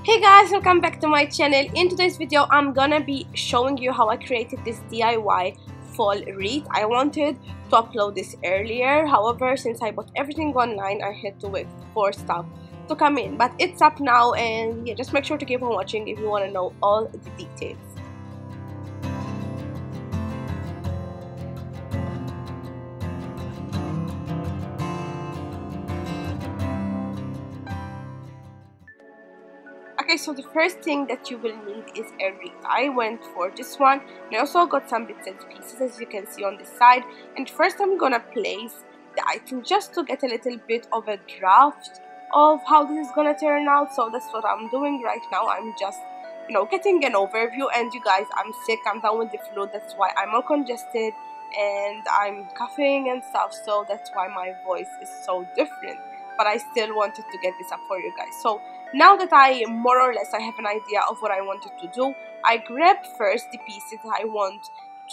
Hey guys, welcome back to my channel. In today's video I'm gonna be showing you how I created this DIY fall wreath. I wanted to upload this earlier, however since I bought everything online I had to wait for stuff to come in, but it's up now, and yeah, just make sure to keep on watching if you want to know all the details. Okay, so the first thing that you will need is a wreath. I went for this one, and I also got some bits and pieces as you can see on the side. And first I'm gonna place the item just to get a little bit of a draft of how this is gonna turn out. So that's what I'm doing right now. I'm just, getting an overview. And you guys, I'm sick, I'm down with the flu, that's why I'm all congested and I'm coughing and stuff, so that's why my voice is so different. But I still wanted to get this up for you guys. So now that I more or less I have an idea of what I wanted to do, I grabbed first the pieces I want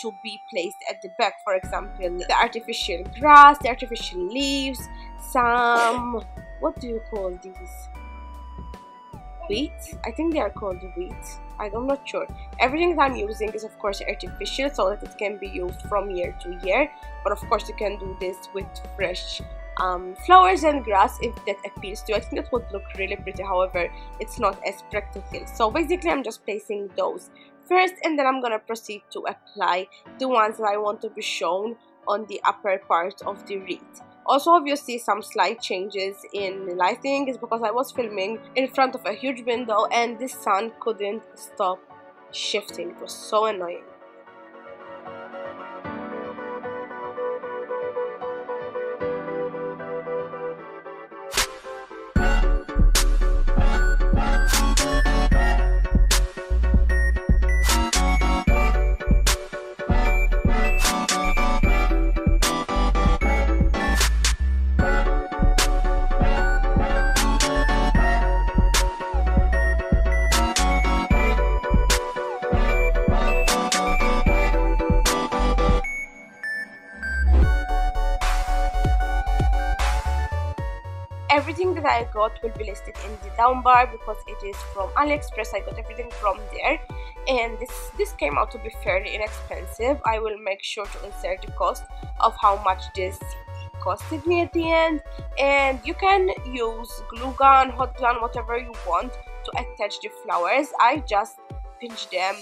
to be placed at the back. For example, the artificial grass, the artificial leaves, some, what do you call these? Wheat? I think they are called wheat. I'm not sure. Everything that I'm using is of course artificial so that it can be used from year to year. But of course you can do this with fresh flowers and grass if that appeals to you. I think that would look really pretty, however it's not as practical. So basically I'm just placing those first, and then I'm gonna proceed to apply the ones that I want to be shown on the upper part of the wreath. Also, obviously some slight changes in lighting is because I was filming in front of a huge window and the sun couldn't stop shifting. It was so annoying. Everything that I got will be listed in the down bar because it is from AliExpress. I got everything from there, and this came out to be fairly inexpensive. I will make sure to insert the cost of how much this costed me at the end. And you can use glue gun, hot glue, whatever you want to attach the flowers. I just pinch them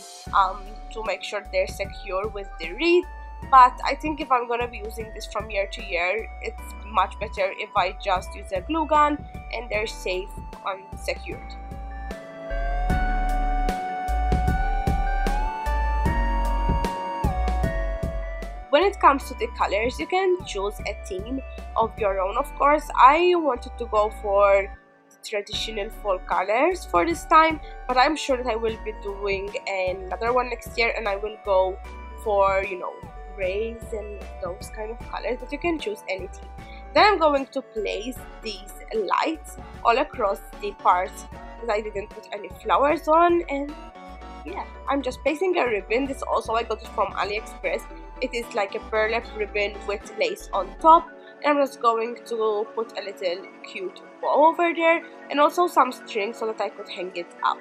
to make sure they're secure with the wreath. But I think if I'm gonna be using this from year to year, it's much better if I just use a glue gun and they're safe and secured. When it comes to the colors, you can choose a theme of your own. Of course, I wanted to go for the traditional fall colors for this time, but I'm sure that I will be doing another one next year, and I will go for, grays and those kind of colors, but you can choose any theme. Then I'm going to place these lights all across the parts that I didn't put any flowers on, and yeah, I'm just placing a ribbon. This also I got it from AliExpress. It is like a burlap ribbon with lace on top, and I'm just going to put a little cute bow over there and also some string so that I could hang it up.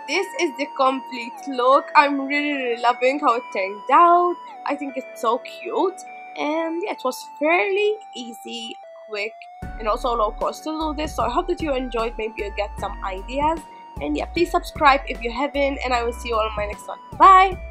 This is the complete look. I'm really loving how it turned out. I think it's so cute, and yeah, it was fairly easy, quick, and also low cost to do this. So I hope that you enjoyed. Maybe you get some ideas, and yeah, please subscribe if you haven't, and I will see you all in my next one. Bye.